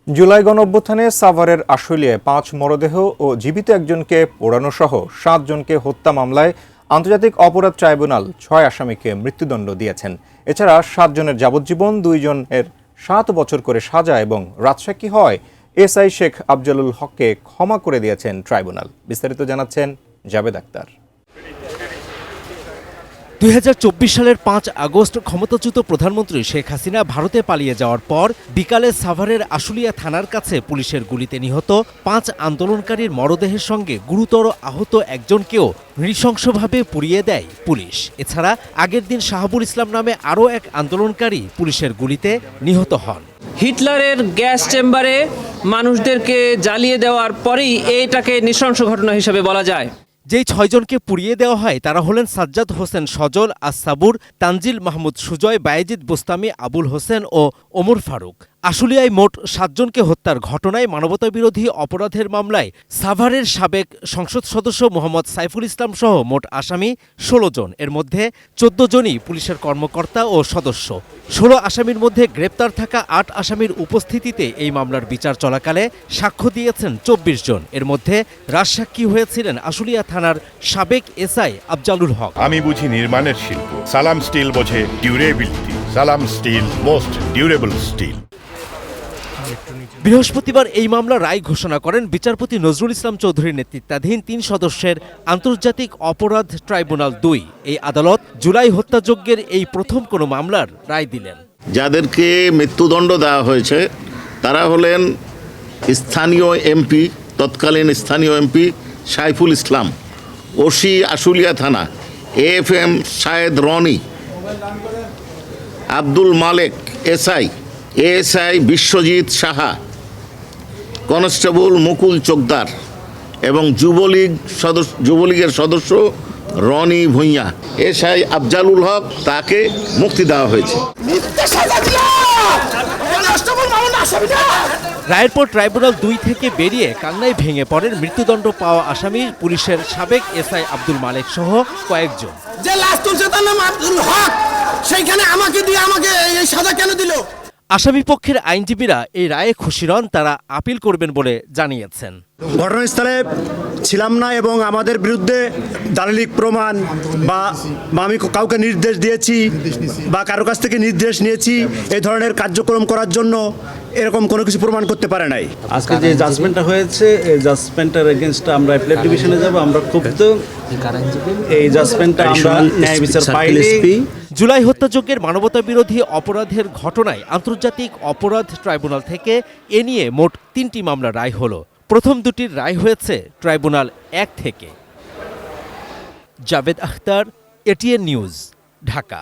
জুলাই গণঅভ্যুত্থানে সাভারের আশুলিয়ায় ৫ মরদেহ ও জীবিত একজনকে পোড়ানো সহ ৭ জনকে হত্যা মামলায় আন্তর্জাতিক অপরাধ ট্রাইব্যুনাল ৬ আসামিকে মৃত্যুদণ্ড দিয়েছেন। এছাড়া ৭ জনের যাবজ্জীবন, ২ জনের ৭ বছর করে সাজা এবং রাজসাক্ষী হয় এসআই শেখ আফজালুল হককে ক্ষমা করে দিয়েছেন ট্রাইব্যুনাল। বিস্তারিত জানাচ্ছেন জাবেদ আক্তার। ২০২৪ সালের ৫ আগস্ট ক্ষমতাচ্যুত প্রধানমন্ত্রী শেখ হাসিনা ভারতে পালিয়ে যাওয়ার পর বিকালে সাভারের আশুলিয়া থানার কাছে পুলিশের গুলিতে নিহত ৫ আন্দোলনকারীর মরদেহের সঙ্গে গুরুতর আহত একজনকেও নৃশংসভাবে পুড়িয়ে দেয় পুলিশ। এছাড়া আগের দিন শাহাবুল ইসলাম নামে আরও এক আন্দোলনকারী পুলিশের গুলিতে নিহত হন। হিটলারের গ্যাস চেম্বারে মানুষদেরকে জ্বালিয়ে দেওয়ার পরেই এটাকে নৃশংস ঘটনা হিসেবে বলা যায়। যেই ৬ জনকে পুড়িয়ে দেওয়া হয় তারা হলেন সাজ্জাদ হোসেন সজল, আসাবুর, তানজিল মাহমুদ সুজয়, বায়েজিদ বোস্তামি, আবুল হোসেন ও ওমর ফারুক। আশুলিয়ায় মোট ৭ জনকে হত্যার ঘটনায় মানবতাবিরোধী অপরাধের মামলায় সাভারের সাবেক সংসদ সদস্য মোহাম্মদ সাইফুল ইসলাম সহ মোট আসামি ১৬ জন। এর মধ্যে ১৪ জনই পুলিশের কর্মকর্তা ও সদস্য। ১৬ আসামির মধ্যে গ্রেপ্তার থাকা ৮ আসামির উপস্থিতিতে এই মামলার বিচার চলাকালে সাক্ষ্য দিয়েছেন ২৪ জন। এর মধ্যে রাজসাক্ষী হয়েছিলেন আশুলিয়া থানার সাবেক এসআই আফজালুল হক। আমি বুঝি নির্মাণের শিল্প, সালাম স্টিল বোঝে ডিউরেবিলিটি। সালাম স্টিল, মোস্ট ডিউরেবল স্টিল। বৃহস্পতিবার এই মামলার রায় ঘোষণা করেন বিচারপতি নজরুল ইসলাম চৌধুরীর নেতৃত্বাধীন ৩ সদস্যের আন্তর্জাতিক অপরাধ ট্রাইব্যুনাল ২। এই আদালত জুলাই হত্যাযজ্ঞের এই প্রথম কোনো মামলার রায় দিলেন। যাদেরকে মৃত্যুদণ্ড দেওয়া হয়েছে তারা হলেন স্থানীয় এমপি, তৎকালীন স্থানীয় এমপি সাইফুল ইসলাম, ওসি আশুলিয়া থানা AFM Shayed Roni, Abdul Malek SI, ASI Biswajit Saha, constable Mukul Chokdar এবং যুবলীগের সদস্য রনি ভূঁইয়া। এসআই আফজালুল হক তাকে মুক্তি দেওয়া হয়েছে। রায়ের পর ট্রাইব্যুনাল ২ থেকে বেরিয়ে কান্নায় ভেঙে পড়েন মৃত্যুদণ্ড পাওয়া আসামি পুলিশের সাবেক এসআই আব্দুল মালেক সহ কয়েকজন। যে লাশ তুলছে তার নাম আব্দুল হক, সেইখানে আমাকে এই সাজা কেন দিল? আসামি পক্ষের আইনজীবীরা এই রায়ে খুশি নন, তারা আপিল করবেন বলে জানিয়েছেন। ঘটনাস্থলে ছিলাম না এবং আমাদের বিরুদ্ধে দালিলিক প্রমাণ বা আমি কাউকে নির্দেশ দিয়েছি বা কারো কাছ থেকে নির্দেশ নিয়েছি এই ধরনের কার্যক্রম করার জন্য, এরকম কোনো কিছু প্রমাণ করতে পারে নাই। আজকে যে জাজমেন্টটা হয়েছে এই জাজমেন্টের এগেইনস্টে আমরা অ্যাপিলেট ডিভিশনে যাব। আমরা ক্ষুব্ধ, এই জাজমেন্টটা আমরা ন্যায় বিচার পাইনি। জুলাই হত্যাযজ্ঞের মানবতাবিরোধী অপরাধের ঘটনায় আন্তর্জাতিক অপরাধ ট্রাইব্যুনাল থেকে এ নিয়ে মোট ৩টি মামলার রায় হলো। প্রথম দুটির রায় হয়েছে ট্রাইব্যুনাল ১ থেকে। Javed Akhtar, ATN news, Dhaka.